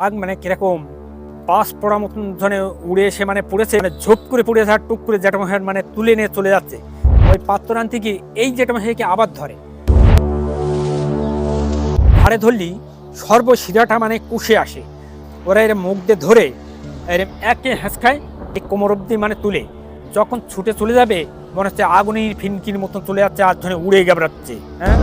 আগ মানে কিরকম পাস পড়া মতন ধরে উড়ে এসে মানে পড়েছে, মানে ঝোপ করে পড়েছে আর টুক করে জ্যাঠামশাই মানে তুলে নিয়ে চলে যাচ্ছে। ওই পাত্র আনতে কি এই জ্যাঠামশাইকে আবার ধরে, ঘাড়ে ধরলি সর্বশিরাটা মানে কুশে আসে। ওরা এর মুখ দিয়ে ধরে এর একে হেঁচকায় এই কোমর অব্দি মানে তুলে, যখন ছুটে চলে যাবে মনে হচ্ছে আগুনের ফিনকির মতন চলে যাচ্ছে আর ধরে উড়ে গাবড়াচ্ছে। হ্যাঁ,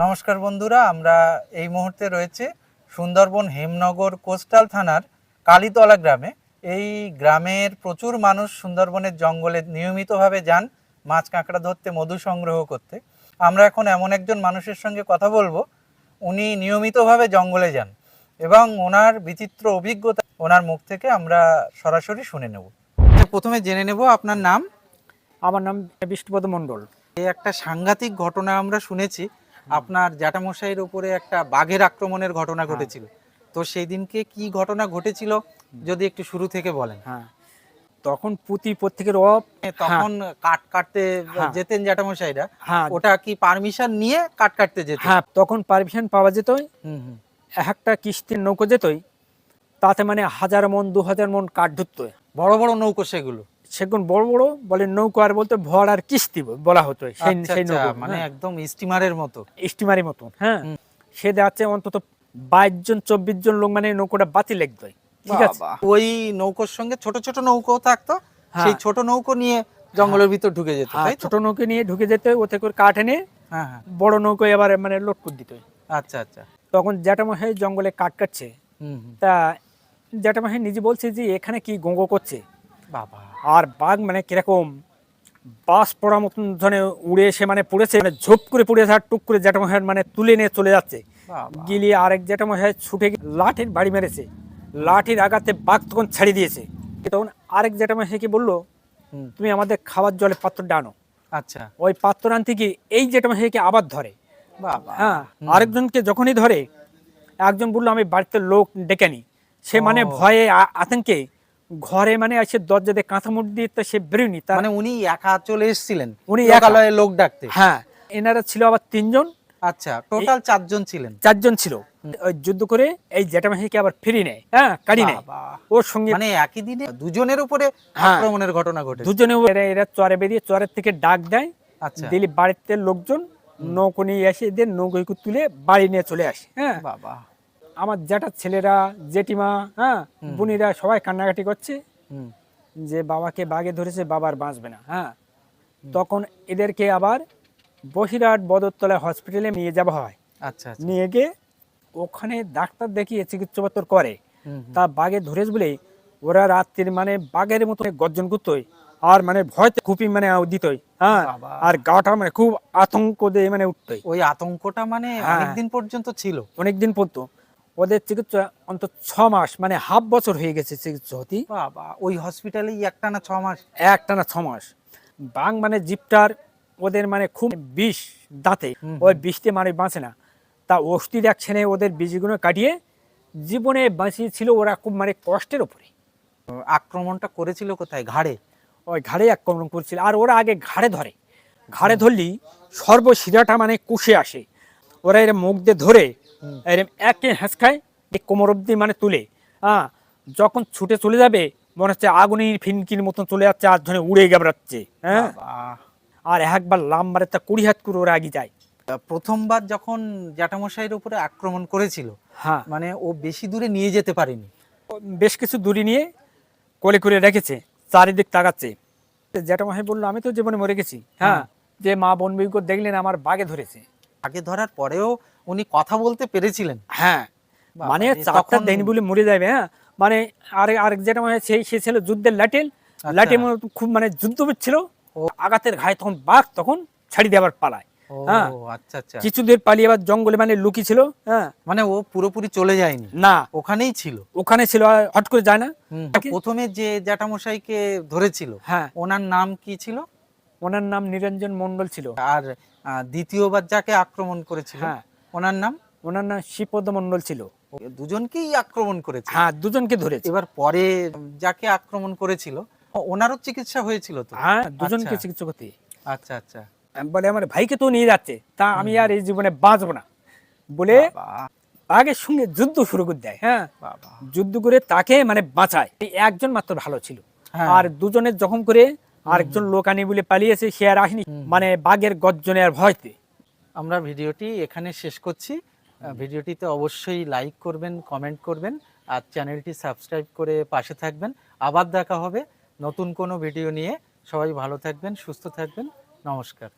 নমস্কার বন্ধুরা, আমরা এই মুহূর্তে রয়েছে সুন্দরবন হেমনগর কোস্টাল থানার কালীতলা গ্রামে। এই গ্রামের প্রচুর মানুষ সুন্দরবনের জঙ্গলে নিয়মিতভাবে যান মাছ কাঁকড়া ধরতে, মধু সংগ্রহ করতে। আমরা এখন এমন একজন মানুষের সঙ্গে কথা বলবো, উনি নিয়মিতভাবে জঙ্গলে যান এবং ওনার বিচিত্র অভিজ্ঞতা ওনার মুখ থেকে আমরা সরাসরি শুনে নেব। প্রথমে জেনে নেব আপনার নাম। আমার নাম বিষ্ণুপদ মণ্ডল। এই একটা সাংঘাতিক ঘটনা আমরা শুনেছি, আপনার জ্যাঠামশাইয়ের উপরে একটা বাঘের আক্রমণের ঘটনা ঘটেছিল। তো সেই দিনকে কি ঘটনা ঘটেছিল যদি একটু শুরু থেকে বলেন। হ্যাঁ, তখন প্রত্যেকের তখন কাঠ কাটতে হ্যাঁ। যেতেন জ্যাঠামশাইরা, হ্যাঁ ওটা কি পারমিশন নিয়ে কাঠ কাটতে যেতেন? হ্যাঁ, তখন পারমিশন পাওয়া যেতই। হুম হুম। একটা কিস্তির নৌকো যেতই, তাতে মানে 1000 মন 2000 মন কাঠ ঢুকতো। বড় বড় নৌকো সেগুলো? সেগুন বড় বড় বলে নৌকো, আর বলতে ভর আর কিস্তি বলা হতো সেই আচ্ছা, সেই আচ্ছা, নৌকো, মানে একদম স্টিমারের মতো। স্টিমারের মতন। হ্যাঁ, হুম। সে যাচ্ছে অন্তত 22 জন 24 জন লোক মানে নৌকোটা বাতিল লিখতো। ঠিক আছে, বাবা, ওই নৌকোর সঙ্গে ছোট ছোট নৌকো থাকতো, হ্যাঁ। সেই ছোট নৌকো নিয়ে জঙ্গলের ভিতর ঢুকে যেত, হ্যাঁ, তাই তো? ছোট নৌকো নিয়ে ঢুকে যেতে, ওতে করে কাঠ এনে হ্যাঁ হ্যাঁ। বড় নৌকো এবার মানে লোড করে দিত। আচ্ছা আচ্ছা। তখন জ্যাঠামশাই জঙ্গলে কাঠ কাটছে, হুম হুম। তা জ্যাঠামশাই নিজে বলছে যে এখানে কি গঙ্গো করছে। বাবা। আর বাঘ মানে কিরকম বাস পড়া মতন ধরে উড়ে এসে মানে পড়েছে, মানে ঝোপ করে পড়েছে আর টুক করে জ্যাঠামশাই মানে তুলে নিয়ে চলে যাচ্ছে। বাবা। গিলিয়ে আরেক জ্যাঠামশাই ছুটে গিয়ে লাঠির বাড়ি মেরেছে, লাঠির আঘাতে বাঘ তখন ছাড়িয়ে দিয়েছে। তখন আরেক জ্যাঠামশাইকে বললো, হুম। তুমি আমাদের খাবার জলের পাত্রটা আনো। আচ্ছা। ওই পাত্র আনতে কি এই জ্যাঠামশাইকে আবার ধরে। বাবা। হ্যাঁ, হুম। আরেকজনকে যখনই ধরে, একজন বললো আমি বাড়িতে লোক ডেকে নি। সে মানে ও। ভয়ে আতঙ্কে ঘরে মানে এসে দরজা দিয়ে কাঁথা মুড় দিয়ে তো সে বেরোয়নি। তার মানে উনি একা চলে এসেছিলেন উনি একা। লোকালয়ে লোক ডাকতে? হ্যাঁ, এনারা ছিল আবার 3 জন। আচ্ছা, টোটাল 4 জন ছিলেন? 4 জন ছিল। ওই যুদ্ধ করে এই জ্যাঠামশাইকে আবার ফিরিয়ে নেয়। হ্যাঁ, কাড়ি নেয় বাবা। ওর সঙ্গে। মানে একই দিনে দুজনের উপরে হ্যাঁ। আক্রমণের ঘটনা ঘটে? দুজনে এরা চরে বেরিয়ে চরের থেকে ডাক দেয়। আচ্ছা। দিলি বাড়িতে লোকজন নৌকো নিয়ে এসে এদের নৌকো তুলে বাড়ি নিয়ে চলে আসে। হ্যাঁ, বাবা। আমার জ্যাঠার ছেলেরা, জেঠিমা, হ্যাঁ, বোনিরা সবাই কান্নাকাটি করছে হুম। যে বাবাকে বাঘে ধরেছে, বাবার বাঁচবে না। হ্যাঁ, তখন এদেরকে আবার বসিরহাট বদরতলা হসপিটালে নিয়ে যাওয়া হয়। আচ্ছা আচ্ছা। নিয়ে গিয়ে ওখানে ডাক্তার দেখিয়ে চিকিৎসাপত্র করে। হুম হুম। তা বাঘে ধরেছে বলে ওরা রাত্রির মানে বাঘের মতো গর্জন করতোই, আর মানে ভয়তে খুবই মানে দিতই। হ্যাঁ, বাবা। আর গাটা মানে খুব আতঙ্ক দিয়ে মানে উঠতোই। ওই আতঙ্কটা মানে হ্যাঁ। অনেকদিন পর্যন্ত ছিল? অনেকদিন পর্যন্ত ওদের চিকিৎসা অন্তত 6 মাস, মানে হাফ বছর হয়ে গেছে চিকিৎসা হতি। বাবা, ওই হসপিটালেই একটানা 6 মাস? একটানা 6 মাস। বাঘ মানে জিপটার ওদের মানে খুব বিষ দাঁতে, হুম, ওই বিষতে মানে বাঁচে না। তা ওষুধ এক ছেনে ওদের বীজগুলো কাটিয়ে জীবনে বাঁচিয়েছিল ওরা খুব মানে কষ্টের উপরে। আক্রমণটা করেছিল কোথায়? ঘাড়ে? ওই ঘাড়ে আক্রমণ করছিল, আর ওরা আগে ঘাড়ে ধরে, ঘাড়ে ধরলি সর্বশিরাটা মানে কুশে আসে। ওরা এর মুখ দিয়ে ধরে এরম একে হেঁচকায় এই কোমর অব্দি মানে তুলে, হ্যাঁ, যখন ছুটে চলে যাবে মনে হচ্ছে আগুনের ফিনকির মতন চলে যাচ্ছে আর ধরে উড়ে গাবড়াচ্ছে। হ্যাঁ, বাবা। আর একবার লাম্বারে তা 20 হাত করে ওরা আগে যায়। প্রথমবার যখন জ্যাঠামশাইয়ের উপরে আক্রমণ করেছিল, হ্যাঁ, মানে ও বেশি দূরে নিয়ে যেতে পারেনি? বেশ কিছু দূরে নিয়ে কোলে করে রেখেছে, চারিদিক তাকাচ্ছে। জ্যাঠামশাই বললো আমি তো জীবনে মরে গেছি। হ্যাঁ, যে মা বোন বিগত দেখলেন আমার বাঘে ধরেছে। আগে ধরার পরেও উনি কথা বলতে পেরেছিলেন? হ্যাঁ, বাবা মানে রে, চারটা তখন? দেন বলে মরে যাবে। হ্যাঁ, মানে আরেক জ্যাঠামশাই সে ছিল যুদ্ধের লাটেল, আচ্ছা। লাটেল খুব মানে যুদ্ধ ছিল। ও। আঘাতের ঘায়ে তখন বাঘ তখন ছাড়ি দিয়ে আবার পালায়। ও হ্যাঁ, আচ্ছা আচ্ছা। কিছুদের পালিয়ে আবার জঙ্গলে মানে লুকি ছিল। হ্যাঁ, মানে ও পুরোপুরি চলে যায়নি, না ওখানেই ছিল? ওখানে ছিল, হট করে যায় না। প্রথমে যে জ্যাঠামশাইকে ধরেছিল, হ্যাঁ, ওনার নাম কি ছিল? ওনার নাম নিরঞ্জন মণ্ডল ছিল। আর দ্বিতীয়বার যাকে আক্রমণ করেছিল, হ্যাঁ, ওনার নাম? ওনার নাম শ্রীপদ মণ্ডল ছিল। দুজনকেই আক্রমণ করেছে? হ্যাঁ, দুজনকে ধরেছে। এবার পরে যাকে আক্রমণ করেছিল ওনারও চিকিৎসা হয়েছিল তো? হ্যাঁ, দুজনকে আচ্ছা। চিকিৎসা করতে। আচ্ছা আচ্ছা। বলে আমার ভাইকে তো নিয়ে যাচ্ছে, তা আমি আর এই জীবনে বাঁচবো না। বলে বাবা, বাঘের সঙ্গে যুদ্ধ শুরু করে দেয়। হ্যাঁ, বাবা। যুদ্ধ করে তাকে মানে বাঁচায়। এই একজন মাত্র ভালো ছিল, হ্যাঁ। আর দুজনের জখম করে আরেকজন লোক আনি বলে পালিয়েছে, সে আর আসেনি, মানে বাঘের গর্জনে আর ভয়তে। আমরা ভিডিওটি এখানে শেষ করছি। ভিডিওটিতে অবশ্যই লাইক করবেন, কমেন্ট করবেন, আর চ্যানেলটি সাবস্ক্রাইব করে পাশে থাকবেন। আবার দেখা হবে নতুন কোনো ভিডিও নিয়ে। সবাই ভালো থাকবেন, সুস্থ থাকবেন। নমস্কার।